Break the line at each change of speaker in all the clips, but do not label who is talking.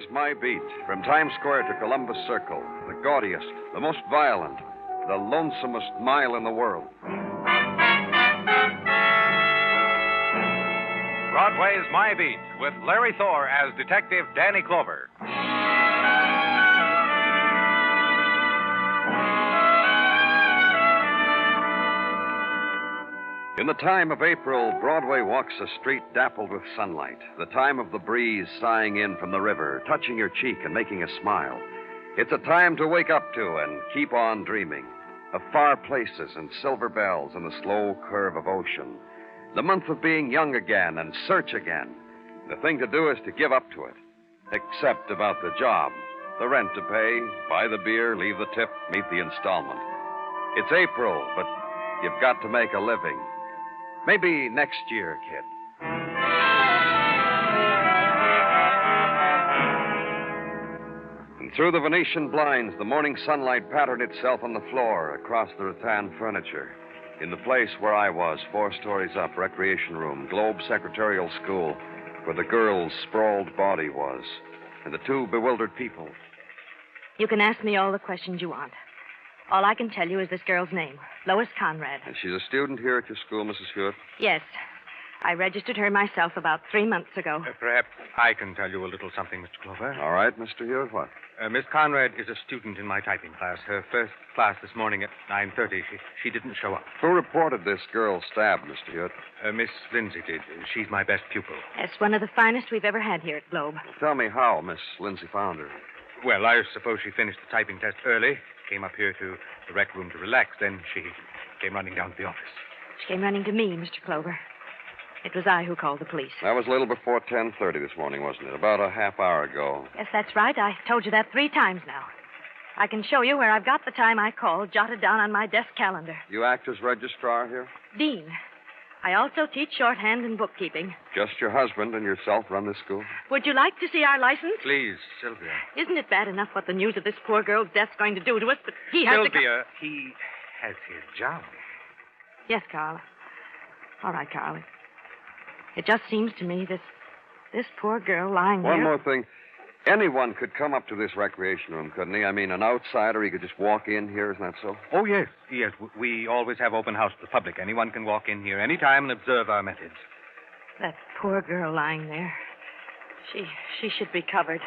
Broadway's My Beat, from Times Square to Columbus Circle, the gaudiest, the most violent, the lonesomest mile in the world.
Broadway's My Beat, with Larry Thor as Detective Danny Clover.
In the time of April, Broadway walks a street dappled with sunlight, the time of the breeze sighing in from the river, touching your cheek and making a smile. It's a time to wake up to and keep on dreaming of far places and silver bells and the slow curve of ocean. The month of being young again and search again. The thing to do is to give up to it, except about the job, the rent to pay, buy the beer, leave the tip, meet the installment. It's April, but you've got to make a living. Maybe next year, kid. And through the Venetian blinds, the morning sunlight patterned itself on the floor across the rattan furniture. In the place where I was, 4 stories up, recreation room, Globe Secretarial School, where the girl's sprawled body was, and the 2 bewildered people.
You can ask me all the questions you want. All I can tell you is this girl's name, Lois Conrad.
And she's a student here at your school, Mrs. Hewitt?
Yes. I registered her myself about 3 months ago.
Perhaps I can tell you a little something, Mr. Clover.
All right, Mr. Hewitt, what?
Miss Conrad is a student in my typing class. Her first class this morning at 9:30. She didn't show up.
Who reported this girl stabbed, Mr. Hewitt?
Miss Lindsay did. She's my best pupil.
That's one of the finest we've ever had here at Globe.
Tell me how Miss Lindsay found her.
Well, I suppose she finished the typing test early, came up here to the rec room to relax, then she came running down to the office.
She came running to me, Mr. Clover. It was I who called the police.
That was a little before 10:30 this morning, wasn't it? About a half hour ago.
Yes, that's right. I told you that 3 times now. I can show you where I've got the time I called jotted down on my desk calendar.
You act as registrar here?
Dean. I also teach shorthand and bookkeeping.
Just your husband and yourself run this school?
Would you like to see our license?
Please, Sylvia.
Isn't it bad enough what the news of this poor girl's death's going to do to us, but he has
Sylvia, he has his job.
Yes, Carl. All right, Carl. It just seems to me this poor girl lying there...
One more thing. Anyone could come up to this recreation room, couldn't he? I mean, an outsider, he could just walk in here, isn't that so?
Oh, yes. Yes, we always have open house to the public. Anyone can walk in here anytime and observe our methods.
That poor girl lying there. She should be covered.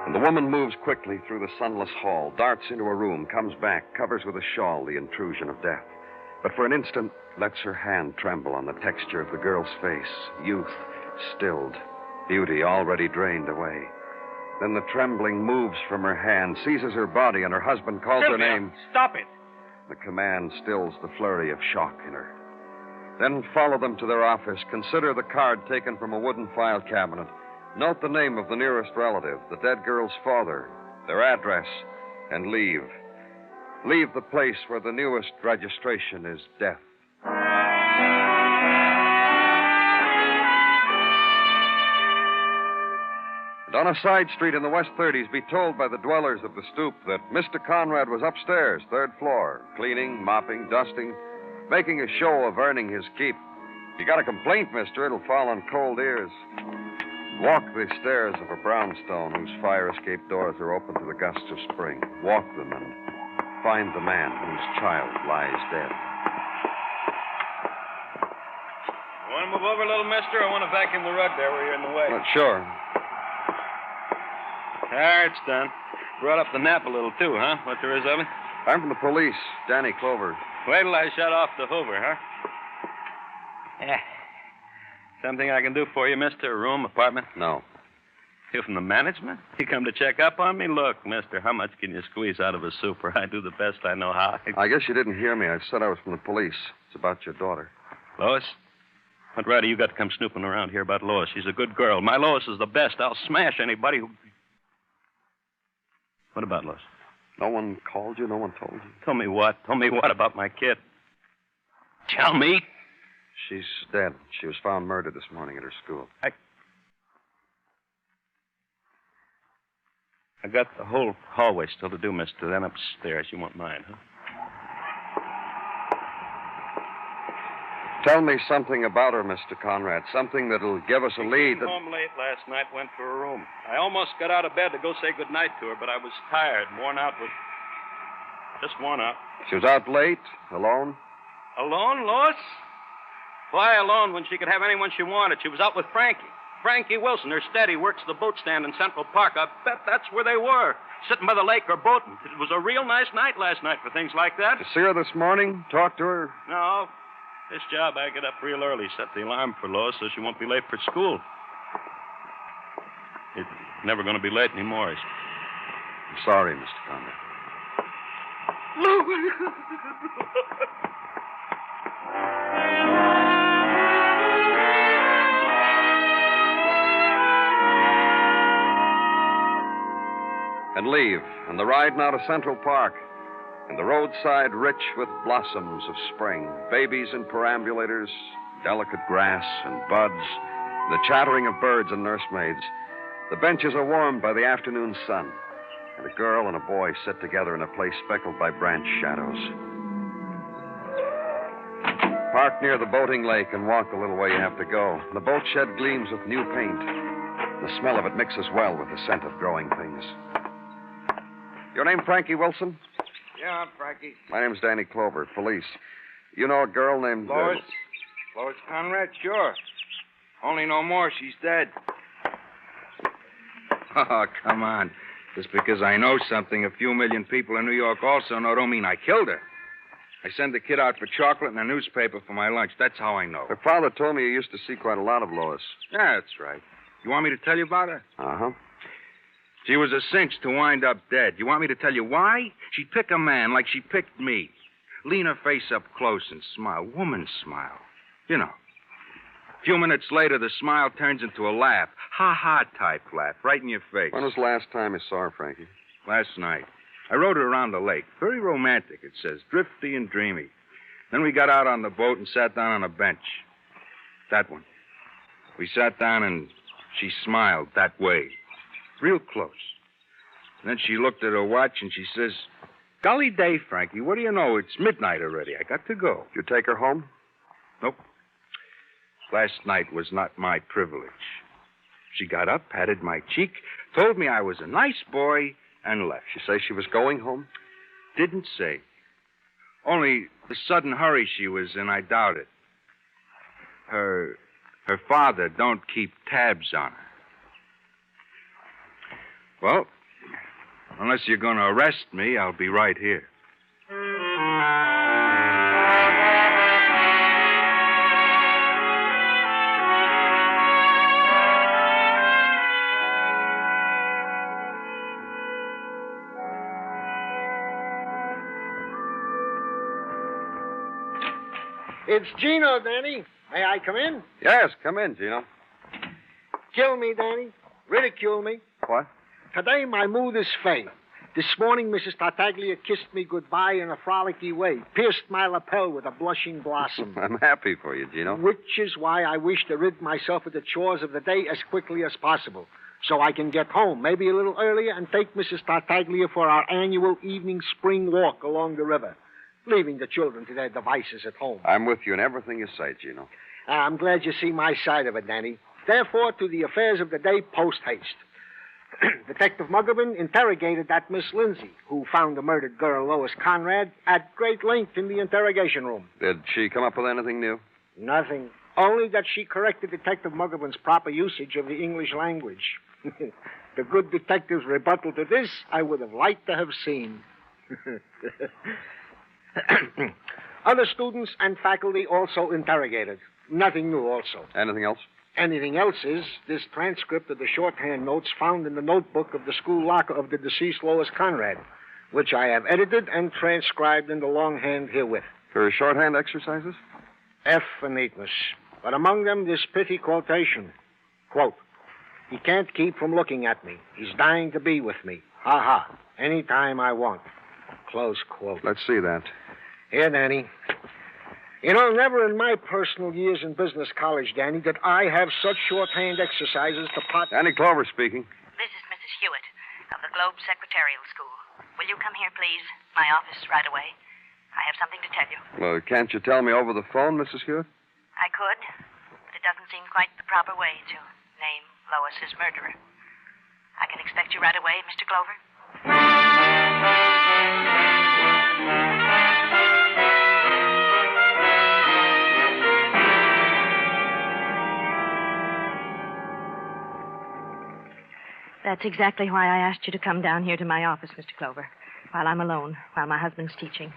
And the woman moves quickly through the sunless hall, darts into a room, comes back, covers with a shawl the intrusion of death. But for an instant, lets her hand tremble on the texture of the girl's face. Youth stilled, beauty already drained away. Then the trembling moves from her hand, seizes her body, and her husband calls
Sylvia,
her name.
Stop it!
The command stills the flurry of shock in her. Then follow them to their office, consider the card taken from a wooden file cabinet, note the name of the nearest relative, the dead girl's father, their address, and leave. Leave the place where the newest registration is death. And on a side street in the West 30s, be told by the dwellers of the stoop that Mr. Conrad was upstairs, 3rd floor, cleaning, mopping, dusting, making a show of earning his keep. If you got a complaint, mister, it'll fall on cold ears. Walk the stairs of a brownstone whose fire escape doors are open to the gusts of spring. Walk them and find the man whose child lies dead.
You want to move over a little, mister? I want to vacuum the rug there where you're in the way.
Sure.
There, it's done. Brought up the nap a little, too, huh? What there is of it?
I'm from the police, Danny Clover.
Wait till I shut off the Hoover, huh? Yeah. Something I can do for you, mister? A room, apartment?
No.
You from the management? You come to check up on me? Look, mister, how much can you squeeze out of a super? I do the best I know how.
I guess you didn't hear me. I said I was from the police. It's about your daughter.
Lois? What right have you got to come snooping around here about Lois? She's a good girl. My Lois is the best. I'll smash anybody who... What about Lois?
No one called you? No one told you?
Tell me what? Tell me what about my kid? Tell me.
She's dead. She was found murdered this morning at her school.
I got the whole hallway still to do, mister. Then upstairs. You won't mind, huh?
Tell me something about her, Mr. Conrad. Something that'll give us a lead.
Came home late last night, went to her room. I almost got out of bed to go say goodnight to her, but I was tired, worn out with... Just worn out.
She was out late, alone?
Alone, Lois? Why alone when she could have anyone she wanted? She was out with Frankie. Frankie Wilson, her steady, works the boat stand in Central Park. I bet that's where they were, sitting by the lake or boating. It was a real nice night last night for things like that.
Did you see her this morning? Talk to her?
No. This job, I get up real early, set the alarm for Lois so she won't be late for school. It's never going to be late anymore.
I'm sorry, Mr. Conrad. And leave, and the ride now to Central Park, and the roadside rich with blossoms of spring, babies in perambulators, delicate grass and buds, the chattering of birds and nursemaids. The benches are warmed by the afternoon sun, and a girl and a boy sit together in a place speckled by branch shadows. Park near the boating lake and walk the little way you have to go. The boat shed gleams with new paint. The smell of it mixes well with the scent of growing things. Your name Frankie Wilson?
Yeah, I'm Frankie.
My name's Danny Clover, police. You know a girl named...
Lois? Lois Conrad? Sure. Only no more. She's dead. Oh, come on. Just because I know something a few million people in New York also know don't mean I killed her. I send the kid out for chocolate and a newspaper for my lunch. That's how I know.
Her father told me you used to see quite a lot of Lois.
Yeah, that's right. You want me to tell you about her?
Uh-huh.
She was a cinch to wind up dead. You want me to tell you why? She'd pick a man like she picked me. Lean her face up close and smile. Woman smile. You know. A few minutes later, the smile turns into a laugh. Ha-ha type laugh, right in your face.
When was the last time you saw her, Frankie?
Last night. I rode her around the lake. Very romantic, it says. Drifty and dreamy. Then we got out on the boat and sat down on a bench. That one. We sat down and she smiled that way. Real close. And then she looked at her watch and she says, "Golly day, Frankie, what do you know? It's midnight already. I got to go."
Did you take her home?
Nope. Last night was not my privilege. She got up, patted my cheek, told me I was a nice boy, and left.
She say she was going home?
Didn't say. Only the sudden hurry she was in, I doubt it. Her father don't keep tabs on her. Well, unless you're going to arrest me, I'll be right here.
It's Gino, Danny. May I come in?
Yes, come in, Gino.
Kill me, Danny. Ridicule me.
What?
Today, my mood is fey. This morning, Mrs. Tartaglia kissed me goodbye in a frolicky way, pierced my lapel with a blushing blossom.
I'm happy for you, Gino.
Which is why I wish to rid myself of the chores of the day as quickly as possible, so I can get home, maybe a little earlier, and take Mrs. Tartaglia for our annual evening spring walk along the river, leaving the children to their devices at home.
I'm with you in everything you say, Gino.
I'm glad you see my side of it, Danny. Therefore, to the affairs of the day, post-haste. Detective Muggavan interrogated that Miss Lindsay, who found the murdered girl, Lois Conrad, at great length in the interrogation room.
Did she come up with anything new?
Nothing. Only that she corrected Detective Muggavan's proper usage of the English language. The good detective's rebuttal to this, I would have liked to have seen. Other students and faculty also interrogated. Nothing new also.
Anything else?
Anything else is this transcript of the shorthand notes found in the notebook of the school locker of the deceased Lois Conrad, which I have edited and transcribed in the longhand herewith.
Her shorthand exercises?
F for neatness. But among them, this pithy quotation. Quote, "He can't keep from looking at me. He's dying to be with me. Ha ha. Anytime I want." Close quote.
Let's see that.
Here, Danny. You know, never in my personal years in business college, Danny, did I have such shorthand exercises to pot...
Danny Clover speaking.
This is Mrs. Hewitt of the Globe Secretarial School. Will you come here, please? My office right away. I have something to tell you.
Well, can't you tell me over the phone, Mrs. Hewitt?
I could, but it doesn't seem quite the proper way to name Lois his murderer. I can expect you right away, Mr. Clover. That's exactly why I asked you to come down here to my office, Mr. Clover, while I'm alone, while my husband's teaching.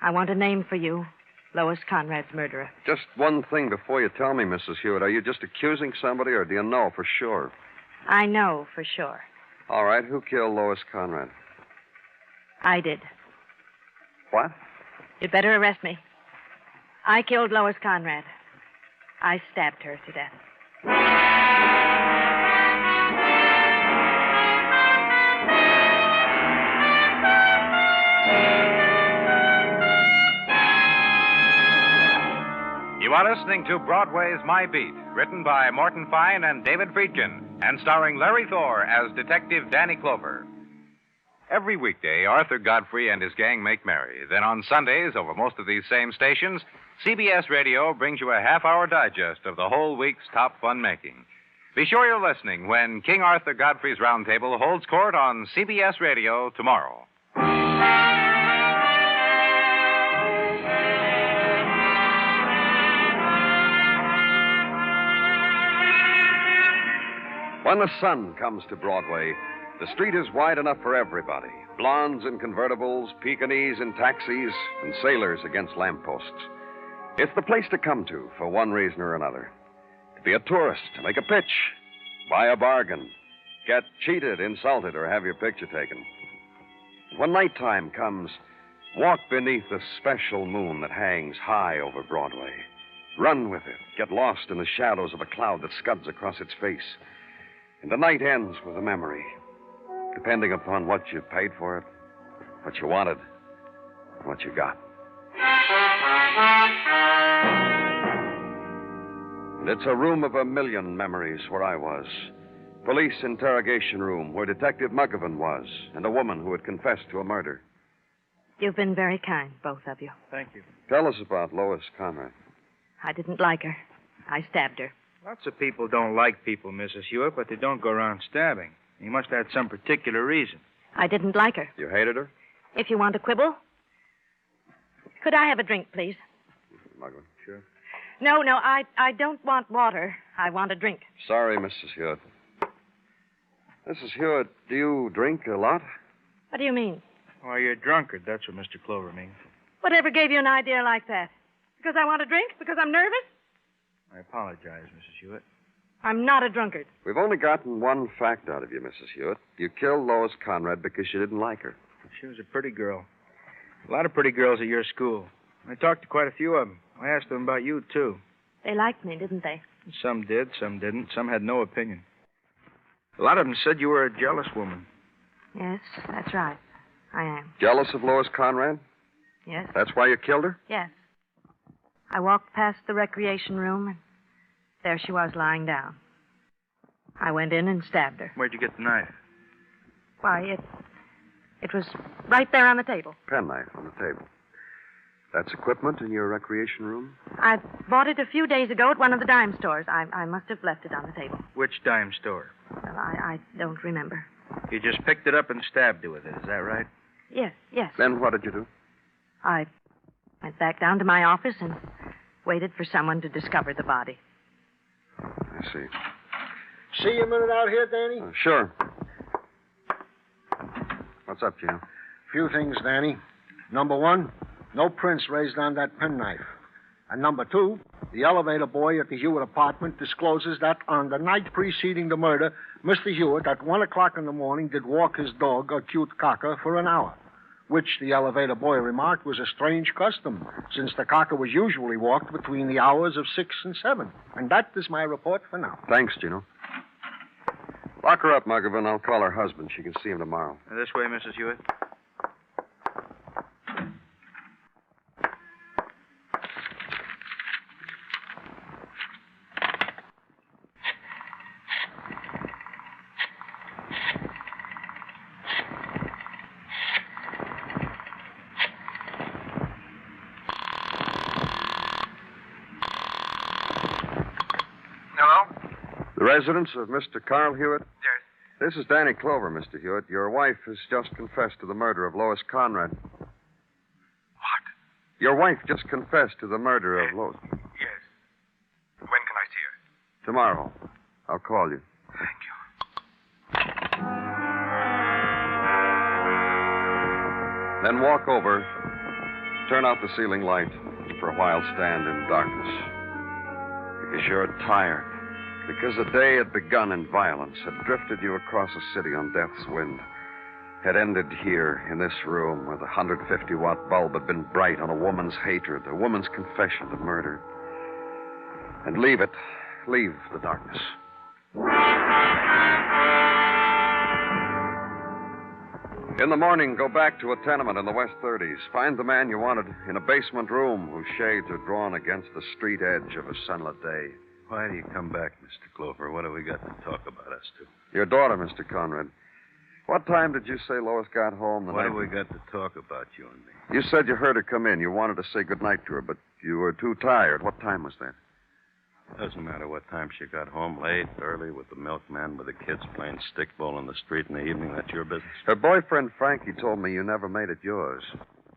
I want a name for you, Lois Conrad's murderer.
Just one thing before you tell me, Mrs. Hewitt. Are you just accusing somebody, or do you know for sure?
I know for sure.
All right, who killed Lois Conrad?
I did.
What?
You'd better arrest me. I killed Lois Conrad. I stabbed her to death.
You are listening to Broadway Is My Beat, written by Morton Fine and David Friedkin, and starring Larry Thor as Detective Danny Clover. Every weekday, Arthur Godfrey and his gang make merry. Then on Sundays, over most of these same stations, CBS Radio brings you a half-hour digest of the whole week's top fun-making. Be sure you're listening when King Arthur Godfrey's Roundtable holds court on CBS Radio tomorrow.
When the sun comes to Broadway, the street is wide enough for everybody. Blondes in convertibles, Pekingese in taxis, and sailors against lampposts. It's the place to come to for one reason or another. To be a tourist, to make a pitch, buy a bargain, get cheated, insulted, or have your picture taken. When nighttime comes, walk beneath the special moon that hangs high over Broadway. Run with it, get lost in the shadows of a cloud that scuds across its face. And the night ends with a memory, depending upon what you paid for it, what you wanted, and what you got. And it's a room of a million memories where I was. Police interrogation room where Detective Muggavan was, and a woman who had confessed to a murder.
You've been very kind, both of you.
Thank you.
Tell us about Lois Conrad.
I didn't like her. I stabbed her.
Lots of people don't like people, Mrs. Hewitt, but they don't go around stabbing. You must have had some particular reason.
I didn't like her.
You hated her?
If you want to quibble. Could I have a drink, please?
Muggavan, sure.
No, I don't want water. I want a drink.
Sorry, Mrs. Hewitt. Mrs. Hewitt, do you drink a lot?
What do you mean?
Why, you're a drunkard. That's what Mr. Clover means.
Whatever gave you an idea like that? Because I want a drink? Because I'm nervous?
I apologize, Mrs. Hewitt.
I'm not a drunkard.
We've only gotten one fact out of you, Mrs. Hewitt. You killed Lois Conrad because you didn't like her.
She was a pretty girl. A lot of pretty girls at your school. I talked to quite a few of them. I asked them about you, too.
They liked me, didn't they?
Some did, some didn't. Some had no opinion. A lot of them said you were a jealous woman.
Yes, that's right. I am.
Jealous of Lois Conrad?
Yes.
That's why you killed her?
Yes. I walked past the recreation room, and there she was lying down. I went in and stabbed her.
Where'd you get the knife?
Why, it was right there on the table.
Penknife on the table. That's equipment in your recreation room?
I bought it a few days ago at one of the dime stores. I must have left it on the table.
Which dime store?
Well, I don't remember.
You just picked it up and stabbed her with it, is that right?
Yes.
Then what did you do?
I went back down to my office and waited for someone to discover the body.
I see.
See you a minute out here, Danny?
Sure. What's up, Gino?
Few things, Danny. Number one, no prints raised on that penknife. And number two, the elevator boy at the Hewitt apartment discloses that on the night preceding the murder, Mr. Hewitt, at 1 o'clock in the morning, did walk his dog, a cute cocker, for an hour, which the elevator boy remarked was a strange custom, since the cocker was usually walked between the hours of 6 and 7. And that is my report for now.
Thanks, Gino. Lock her up, Muggavan. I'll call her husband. She can see him tomorrow.
This way, Mrs. Hewitt.
residence of Mr. Carl Hewitt?
Yes.
This is Danny Clover, Mr. Hewitt. Your wife has just confessed to the murder of Lois Conrad.
What?
Your wife just confessed to the murder of Lois.
Yes. When can I see her?
Tomorrow. I'll call you.
Thank you.
Then walk over, turn out the ceiling light, and for a while stand in darkness. Because you're tired. Because the day had begun in violence, had drifted you across a city on death's wind, had ended here in this room where the 150-watt bulb had been bright on a woman's hatred, a woman's confession to murder. And leave it. Leave the darkness. In the morning, go back to a tenement in the West 30s. Find the man you wanted in a basement room whose shades are drawn against the street edge of a sunlit day.
Why do you come back, Mr. Clover? What have we got to talk about, us two?
Your daughter, Mr. Conrad. What time did you say Lois got home the
What
night?
have we got to talk about, you and me?
You said you heard her come in. You wanted to say goodnight to her, but you were too tired. What time was that?
Doesn't matter what time she got home, late, early, with the milkman, with the kids playing stickball in the street in the evening. That's your business.
Her boyfriend, Frankie, told me you never made it yours.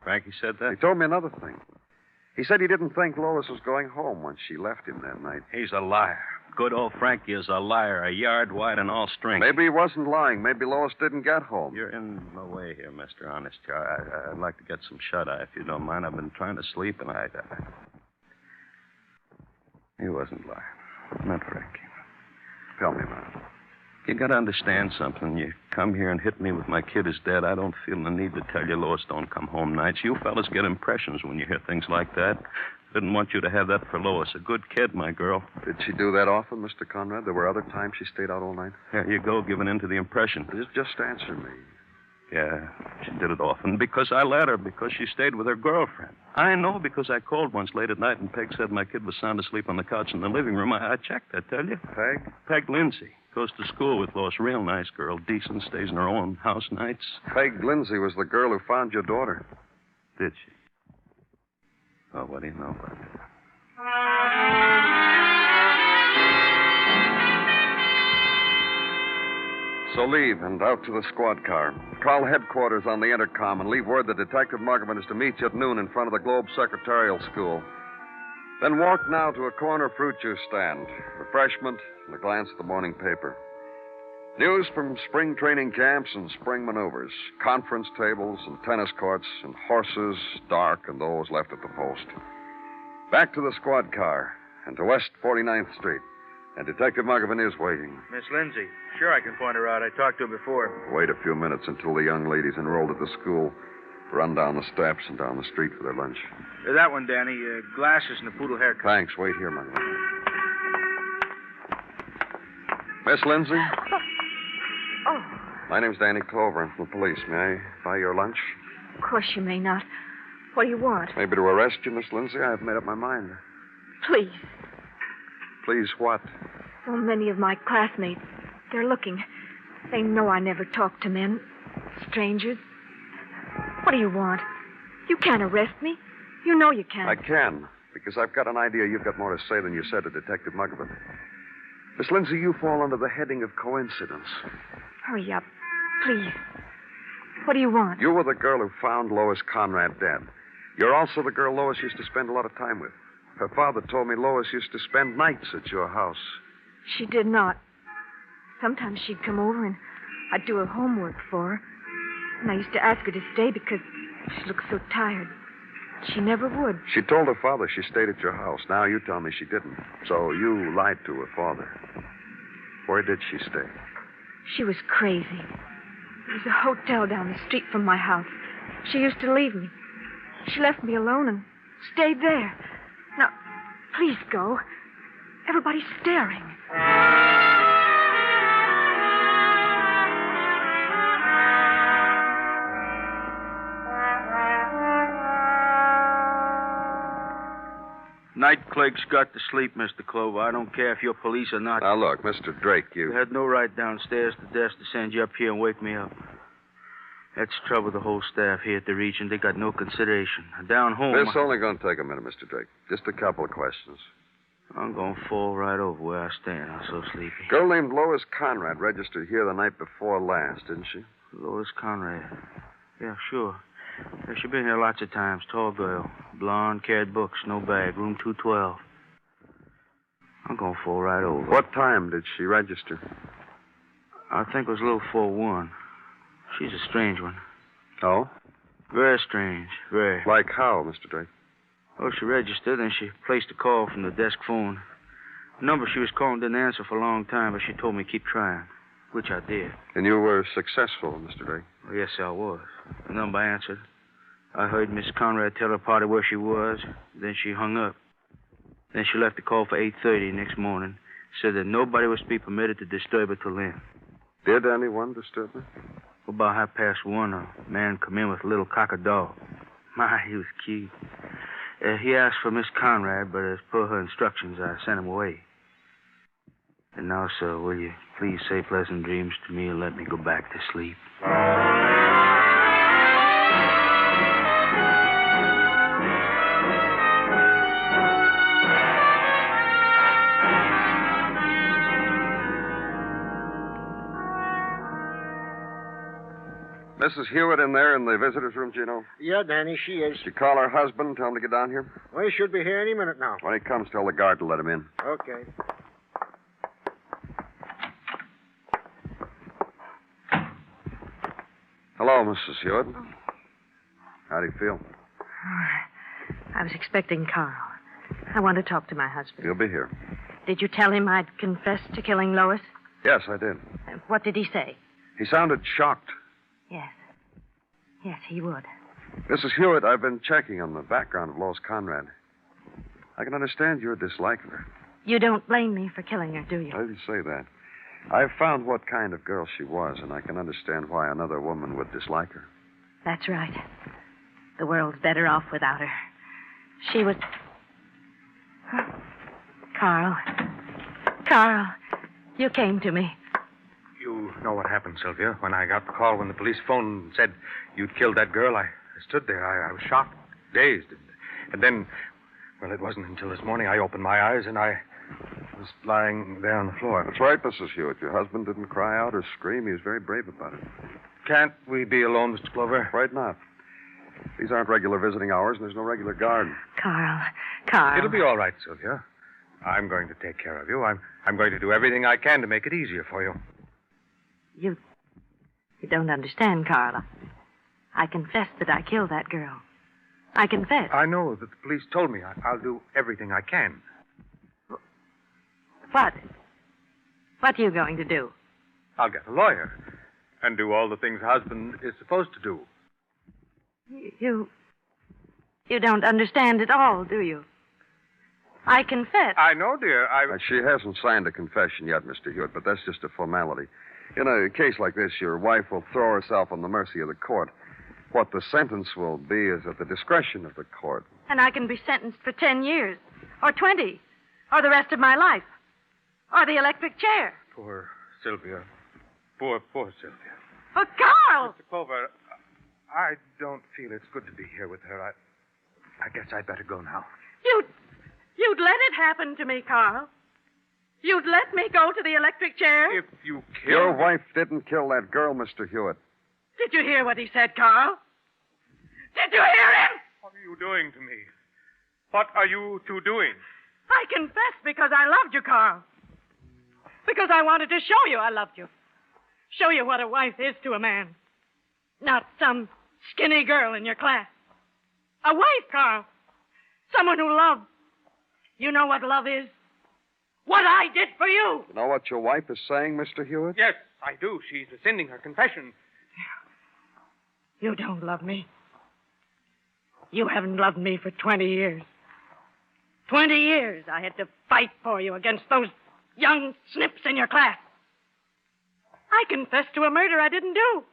Frankie said that?
He told me another thing. He said he didn't think Lois was going home when she left him that night.
He's a liar. Good old Frankie is a liar, a yard wide and all strength.
Maybe he wasn't lying. Maybe Lois didn't get home.
You're in my way here, Mr. Honest Jar. I'd like to get some shut-eye, if you don't mind. I've been trying to sleep, and He wasn't lying. Not Frankie.
Tell me, man.
You got to understand something. You come here and hit me with my kid is dead. I don't feel the need to tell you Lois don't come home nights. You fellas get impressions when you hear things like that. Didn't want you to have that for Lois. A good kid, my girl.
Did she do that often, Mr. Conrad? There were other times she stayed out all night?
There you go, giving in to the impression.
Just answer me.
Yeah, she did it often because I let her, because she stayed with her girlfriend. I know because I called once late at night and Peg said my kid was sound asleep on the couch in the living room. I checked, I tell you.
Peg?
Peg Lindsay. Goes to school with Lois. Real nice girl. Decent. Stays in her own house nights.
Peg Lindsay was the girl who found your daughter.
Did she? Oh, what do you know about that?
So leave and out to the squad car. Call headquarters on the intercom and leave word that Detective Muggavan is to meet you at noon in front of the Globe Secretarial School. Then walk now to a corner fruit juice stand. Refreshment and a glance at the morning paper. News from spring training camps and spring maneuvers. Conference tables and tennis courts and horses, dark, and those left at the post. Back to the squad car and to West 49th Street. And Detective Muggavan is waiting.
Miss Lindsay. Sure, I can point her out. I talked to her before.
Wait a few minutes until the young ladies enrolled at the school run down the steps and down the street for their lunch.
That one, Danny. Glasses and a poodle haircut.
Thanks. Wait here, Muggavan. Miss Lindsay?
Oh,
My name's Danny Clover. I'm from the police. May I buy your lunch?
of course you may not. What do you want?
Maybe to arrest you, Miss Lindsay? I haven't made up my mind.
Please.
Please, what?
So many of my classmates, they're looking. They know I never talk to men. Strangers. What do you want? You can't arrest me. You know you can't.
I can, because I've got an idea you've got more to say than you said to Detective Muggavan. Miss Lindsay, you fall under the heading of coincidence.
Hurry up. Please. What do you want?
You were the girl who found Lois Conrad dead. You're also the girl Lois used to spend a lot of time with. Her father told me Lois used to spend nights at your house.
She did not. Sometimes she'd come over and I'd do her homework for her. And I used to ask her to stay because she looked so tired. She never would.
She told her father she stayed at your house. Now you tell me she didn't. So you lied to her father. Where did she stay?
She was crazy. There was a hotel down the street from my house. She used to leave me. She left me alone and stayed there. Now, please go. Everybody's staring.
Night clerk's got to sleep, Mr. Clover. I don't care if you're police or not.
Now, look, Mr. Drake,
You had no right downstairs to desk to send you up here and wake me up. That's the trouble with the whole staff here at the region. They got no consideration. Down home...
This only going to take a minute, Mr. Drake. Just a couple of questions.
I'm going to fall right over where I stand. I'm so sleepy.
Girl named Lois Conrad registered here the night before last, didn't she?
Lois Conrad. Yeah, sure. Yeah, she's been here lots of times. Tall girl. Blonde, carried books, no bag. Room 212. I'm going to fall right over.
What time did she register?
I think it was a little before 1. She's a strange one.
Oh?
Very strange. Very.
Like how, Mr. Drake?
Oh, she registered, and she placed a call from the desk phone. The number she was calling didn't answer for a long time, but she told me to keep trying, which I did.
And you were successful, Mr. Drake?
Well, yes, I was. The number answered. I heard Miss Conrad tell her party where she was. Then she hung up. Then she left the call for 8:30 next morning. Said that nobody was to be permitted to disturb her till then.
Did anyone disturb her?
About 1:30, a man come in with a little cocker dog. My, he was cute. He asked for Miss Conrad, but as per her instructions, I sent him away. And now, sir, will you please say pleasant dreams to me and let me go back to sleep?
Mrs. Hewitt in there in the visitor's room, Gino?
Yeah, Danny, she is.
Did you call her husband, tell him to get down here?
Well, he should be here any minute now.
When he comes, tell the guard to let him in.
Okay.
Hello, Mrs. Hewitt. How do you feel?
I was expecting Carl. I want to talk to my husband.
He'll be here.
Did you tell him I'd confessed to killing Lois?
Yes, I did.
What did he say?
He sounded shocked.
Yes. Yes, he would.
Mrs. Hewitt, I've been checking on the background of Lois Conrad. I can understand your dislike of her.
You don't blame me for killing her, do you?
I didn't say that. I've found what kind of girl she was, and I can understand why another woman would dislike her.
That's right. The world's better off without her. She was... Carl. Carl, you came to me.
You know what happened, Sylvia. When I got the call when the police phoned and said you'd killed that girl, I stood there. I was shocked, dazed. And then, well, it wasn't until this morning I opened my eyes and I was lying there on the floor.
That's right, Mrs. Hewitt. Your husband didn't cry out or scream. He was very brave about it.
Can't we be alone, Mr. Clover?
Right not. These aren't regular visiting hours, and there's no regular guard.
Carl.
It'll be all right, Sylvia. I'm going to take care of you. I'm going to do everything I can to make it easier for you.
You don't understand, Carl. I confess that I killed that girl. I confess.
I know that the police told me. I'll do everything I can.
What? What are you going to do?
I'll get a lawyer and do all the things a husband is supposed to do.
You don't understand at all, do you? I confess.
I know, dear.
She hasn't signed a confession yet, Mr. Hewitt, but that's just a formality. In a case like this, your wife will throw herself on the mercy of the court. What the sentence will be is at the discretion of the court.
And I can be sentenced for 10 years, or 20, or the rest of my life, or the electric chair.
Poor Sylvia. Poor Sylvia.
Oh, Carl!
Mr. Clover, I don't feel it's good to be here with her. I guess I'd better go now.
You'd let it happen to me, Carl. You'd let me go to the electric chair?
If you kill...
Your wife didn't kill that girl, Mr. Hewitt.
Did you hear what he said, Carl? Did you hear him?
What are you doing to me? What are you two doing?
I confess because I loved you, Carl. Because I wanted to show you I loved you. Show you what a wife is to a man. Not some skinny girl in your class. A wife, Carl. Someone who loved. You know what love is? What I did for you.
You know what your wife is saying, Mr. Hewitt?
Yes, I do. She's rescinding her confession.
You don't love me. You haven't loved me for 20 years. 20 years I had to fight for you against those young snips in your class. I confessed to a murder I didn't do.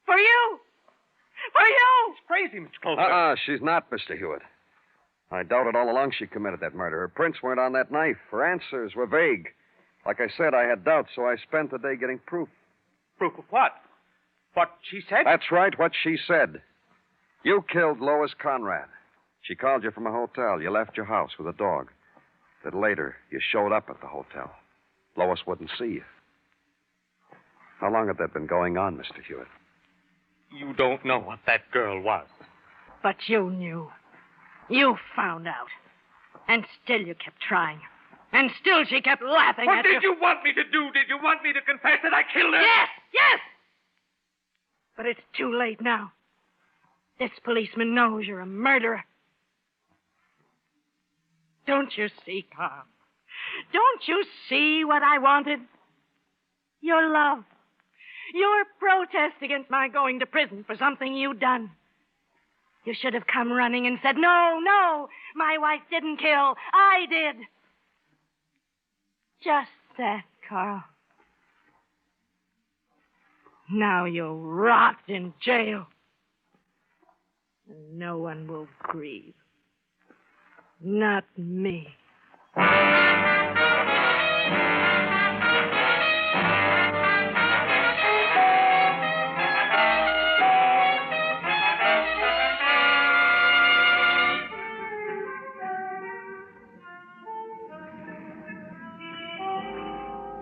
For you. For you.
It's crazy, Mr. Clover.
She's not, Mr. Hewitt. I doubted all along she committed that murder. Her prints weren't on that knife. Her answers were vague. Like I said, I had doubts, so I spent the day getting proof.
Proof of what? What she said?
That's right, what she said. You killed Lois Conrad. She called you from a hotel. You left your house with a dog. that later you showed up at the hotel. Lois wouldn't see you. How long had that been going on, Mr. Hewitt?
You don't know what that girl was.
But you knew. You found out. And still you kept trying. And still she kept laughing
What
at you.
did you want me to do? Did you want me to confess that I killed her?
Yes! But it's too late now. This policeman knows you're a murderer. Don't you see, Carl? Don't you see what I wanted? Your love. Your protest against my going to prison for something you'd done. You should have come running and said, no, my wife didn't kill. I did. Just that, Carl. Now you'll rot in jail. And no one will grieve. Not me.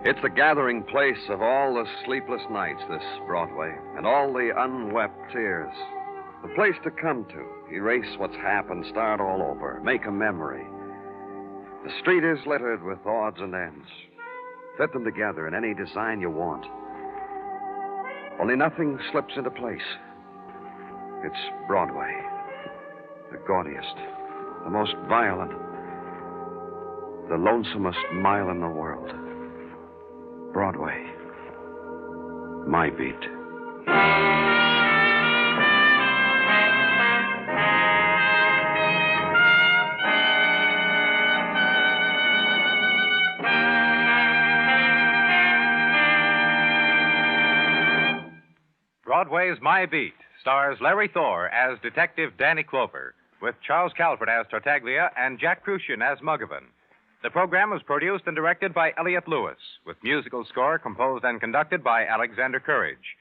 It's the gathering place of all the sleepless nights, this Broadway, and all the unwept tears. The place to come to, erase what's happened, start all over, make a memory. The street is littered with odds and ends. Fit them together in any design you want. Only nothing slips into place. It's Broadway, the gaudiest, the most violent, the lonesomest mile in the world. Broadway, my beat.
Broadway's My Beat stars Larry Thor as Detective Danny Clover, with Charles Calvert as Tartaglia and Jack Kruschen as Muggavan. The program was produced and directed by Elliott Lewis, with musical score composed and conducted by Alexander Courage.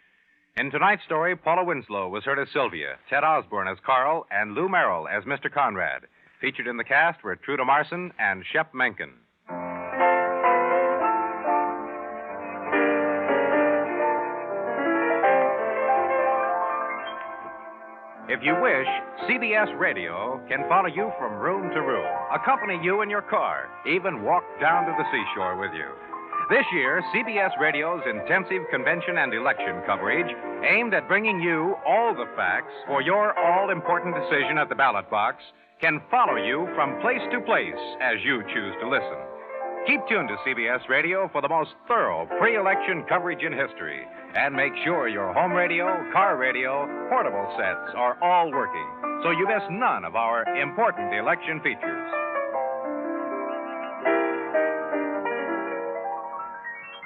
In tonight's story, Paula Winslow was heard as Sylvia, Ted Osborne as Carl, and Lou Merrill as Mr. Conrad. Featured in the cast were Truda Marson and Shep Menken. If you wish, CBS Radio can follow you from room to room, accompany you in your car, even walk down to the seashore with you. This year, CBS Radio's intensive convention and election coverage, aimed at bringing you all the facts for your all-important decision at the ballot box, can follow you from place to place as you choose to listen. Keep tuned to CBS Radio for the most thorough pre-election coverage in history, and make sure your home radio, car radio, portable sets are all working, so you miss none of our important election features.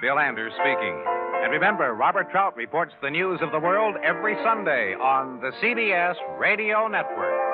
Bill Anders speaking. And remember, Robert Trout reports the news of the world every Sunday on the CBS Radio Network.